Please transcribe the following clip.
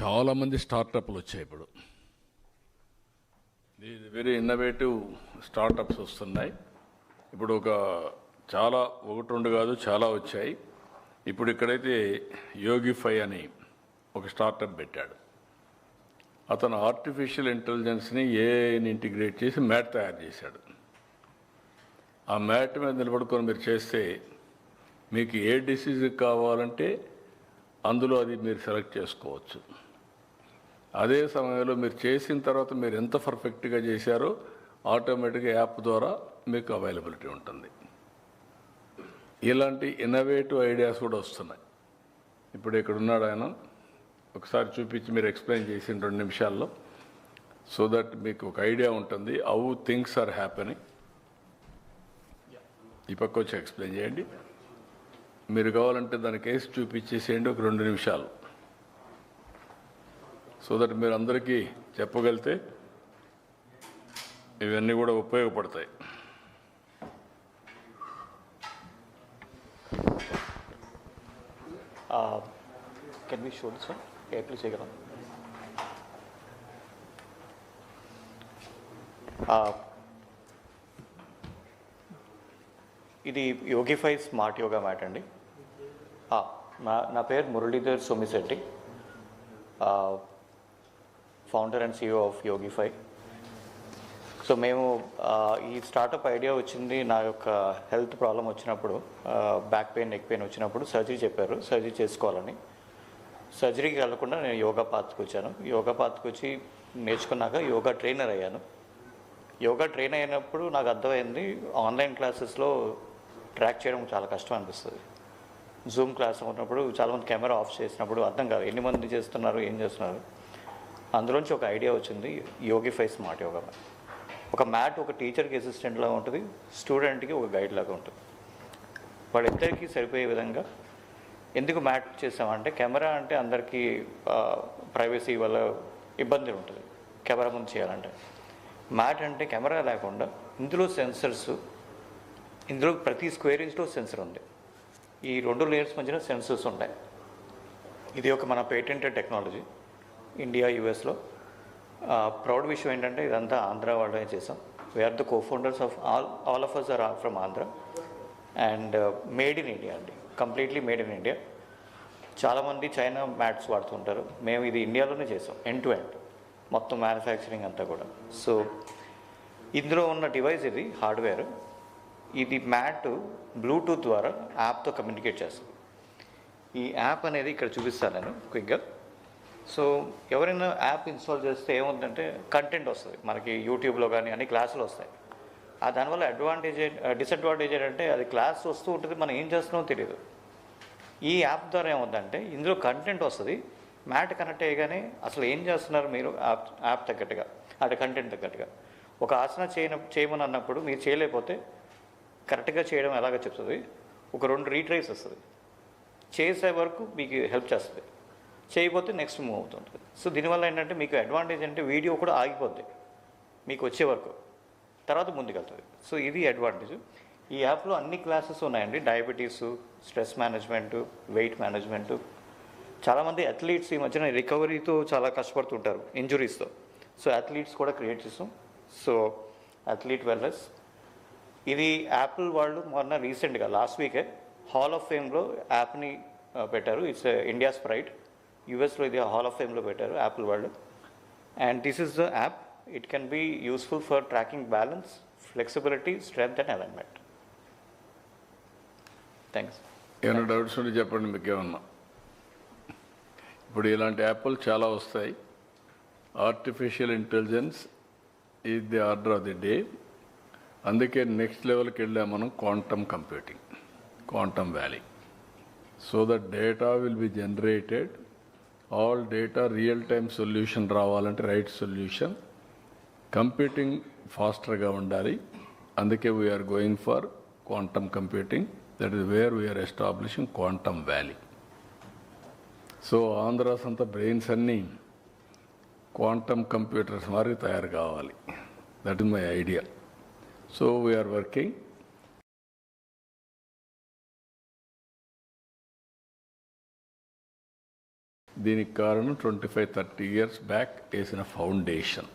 చాలామంది స్టార్టప్లు వచ్చాయి ఇప్పుడు. ఇది వెరీ ఇన్నోవేటివ్ స్టార్టప్స్ వస్తున్నాయి ఇప్పుడు. చాలా ఒకటి రెండు కాదు, చాలా వచ్చాయి ఇప్పుడు. ఇక్కడైతే యోగిఫై అని ఒక స్టార్టప్ పెట్టాడు. అతను ఆర్టిఫిషియల్ ఇంటెలిజెన్స్ని ఏఐని ఇంటిగ్రేట్ చేసి మ్యాట్ తయారు చేశాడు. ఆ మ్యాట్ మీద నిలబడుకొని మీరు చేస్తే మీకు ఏ డిసీజ్ కావాలంటే అందులో అది మీరు సెలెక్ట్ చేసుకోవచ్చు. అదే సమయంలో మీరు చేసిన తర్వాత మీరు ఎంత పర్ఫెక్ట్గా చేశారో ఆటోమేటిక్గా యాప్ ద్వారా మీకు అవైలబిలిటీ ఉంటుంది. ఇలాంటి ఇన్నోవేటివ్ ఐడియాస్ కూడా వస్తున్నాయి. ఇప్పుడు ఇక్కడ ఉన్నాడు ఆయన, ఒకసారి చూపించి మీరు ఎక్స్ప్లెయిన్ చేసిన 2 నిమిషాల్లో, సో దట్ మీకు ఒక ఐడియా ఉంటుంది హౌ థింగ్స్ ఆర్ హ్యాపెనింగ్. ఈ పక్క వచ్చి ఎక్స్ప్లెయిన్ చేయండి. మీరు కావాలంటే దాని కేసు చూపించేసేయండి ఒక 2 నిమిషాలు, సో దట్ మీరు అందరికీ చెప్పగలిగితే ఇవన్నీ కూడా ఉపయోగపడతాయి. Can we show this one? Yeah, please take it on. ఇది యోగిఫై స్మార్ట్ యోగా మ్యాట్ అండి. నా పేరు Muralidhar Somisetty, founder and CEO of Yogifi. So మేము ఈ స్టార్టప్ ఐడియా వచ్చింది, నా యొక్క హెల్త్ ప్రాబ్లం వచ్చినప్పుడు, బ్యాక్ పెయిన్, నెక్ పెయిన్ వచ్చినప్పుడు సర్జరీ చెప్పారు, సర్జరీ చేసుకోవాలని. సర్జరీకి వెళ్ళకుండా నేను యోగా పాత్కి వచ్చాను. యోగా పాత్కి వచ్చి నేర్చుకున్నాక యోగా ట్రైనర్ అయ్యాను. యోగా ట్రైన్ అయినప్పుడు నాకు అర్థమైంది ఆన్లైన్ క్లాసెస్లో ట్రాక్ చేయడం చాలా కష్టం అనిపిస్తుంది. జూమ్ క్లాస్ ఉన్నప్పుడు చాలామంది కెమెరా ఆఫ్ చేసినప్పుడు అర్థం కాదు ఎన్ని మంది చేస్తున్నారు, ఏం చేస్తున్నారు. అందులోంచి ఒక ఐడియా వచ్చింది, యోగిఫై స్మార్ట్ యోగా మ్యాట్. ఒక మ్యాట్ ఒక టీచర్కి అసిస్టెంట్ లాగా ఉంటుంది, స్టూడెంట్కి ఒక గైడ్ లాగా ఉంటుంది. వాళ్ళిద్దరికీ సరిపోయే విధంగా ఎందుకు మ్యాట్ చేసామంటే, కెమెరా అంటే అందరికీ ప్రైవసీ వల్ల ఇబ్బంది ఉంటుంది కెమెరా ముందు చేయాలంటే. మ్యాట్ అంటే కెమెరా లేకుండా ఇందులో సెన్సర్స్, ఇందులో ప్రతి స్క్వేర్ ఇంచ్లో సెన్సర్ ఉంది. ఈ 2 లేయర్స్ మధ్యన సెన్సర్స్ ఉంటాయి. ఇది ఒక మన పేటెంటెడ్ టెక్నాలజీ ఇండియా, యుఎస్లో. ప్రౌడ్ విషయం ఏంటంటే ఇదంతా ఆంధ్ర వాళ్ళే చేసాం. We are the co-founders of all of us are from Andhra and made in India అండి, కంప్లీట్లీ మేడ్ ఇన్ ఇండియా. చాలామంది చైనా మ్యాట్స్ వాడుతుంటారు, మేము ఇది ఇండియాలోనే చేసాం, ఎండ్ టు ఎండ్ మొత్తం మ్యానుఫ్యాక్చరింగ్ అంతా కూడా. సో ఇందులో ఉన్న డివైస్ ఇది హార్డ్వేర్. ఇది మ్యాట్ బ్లూటూత్ ద్వారా యాప్తో కమ్యూనికేట్ చేస్తుంది. ఈ యాప్ అనేది ఇక్కడ చూపిస్తాను నేను క్విక్గా. సో ఎవరైనా యాప్ ఇన్స్టాల్ చేస్తే ఏముందంటే కంటెంట్ వస్తుంది మనకి, యూట్యూబ్లో కానీ అన్ని క్లాసులు వస్తాయి. దానివల్ల డిసడ్వాంటేజ్ ఏంటంటే అది క్లాస్ వస్తూ ఉంటుంది, మనం ఏం చేస్తున్నామో తెలియదు. ఈ యాప్ ద్వారా ఏమవుతుందంటే ఇందులో కంటెంట్ వస్తుంది, మ్యాట్ కనెక్ట్ అయ్యగానే అసలు ఏం చేస్తున్నారు మీరు యాప్ తగ్గట్టుగా, అంటే కంటెంట్ తగ్గట్టుగా. ఒక ఆసన చేయమని అన్నప్పుడు మీరు చేయలేకపోతే కరెక్ట్గా చేయడం ఎలాగో చెప్తుంది, ఒక 2 రీట్రైస్ వస్తుంది, చేసే వరకు మీకు హెల్ప్ చేస్తుంది, చేయకపోతే నెక్స్ట్ మూవ్ అవుతుంటుంది. సో దీనివల్ల ఏంటంటే మీకు అడ్వాంటేజ్ అంటే వీడియో కూడా ఆగిపోద్ది మీకు వచ్చే వరకు, తర్వాత ముందుకెళ్తుంది. సో ఇది అడ్వాంటేజ్. ఈ యాప్లో అన్ని క్లాసెస్ ఉన్నాయండి, diabetes, stress management, weight management. చాలామంది అథ్లీట్స్ ఈ మధ్యన రికవరీతో చాలా కష్టపడుతుంటారు ఇంజురీస్తో. సో అథ్లీట్స్ కూడా క్రియేట్ చేస్తాం. So athlete wellness. ఇది యాపిల్ వాళ్ళు మొన్న రీసెంట్గా లాస్ట్ వీకే హాల్ ఆఫ్ ఫేమ్లో యాప్ని పెట్టారు. It's India's pride. యూఎస్లో ఇది హాల్ ఆఫ్ ఫేమ్లో పెట్టారు యాపిల్ వాళ్ళు. And this is the app. It can be useful for tracking balance, flexibility, strength and alignment. Thanks. ఏమైనా డౌట్స్ ఉంటే చెప్పండి మీకు ఏమన్నా. ఇప్పుడు ఇలాంటి యాప్లు చాలా వస్తాయి. Artificial intelligence is the order of the day. అందుకే నెక్స్ట్ లెవెల్కి వెళ్ళాం మనం, quantum computing, quantum valley. So that data will be generated, all data real time solution రావాలంటే రైట్ సొల్యూషన్, కంప్యూటింగ్ ఫాస్టర్గా ఉండాలి. అందుకే we're going for quantum computing. That is where we're establishing quantum valley. So Andhra's అంతా brains అన్నీ quantum computers మారి తయారు కావాలి. That is my idea. So we're working. దీనికి కారణం 25-30 ఇయర్స్ బ్యాక్ వేసిన ఫౌండేషన్.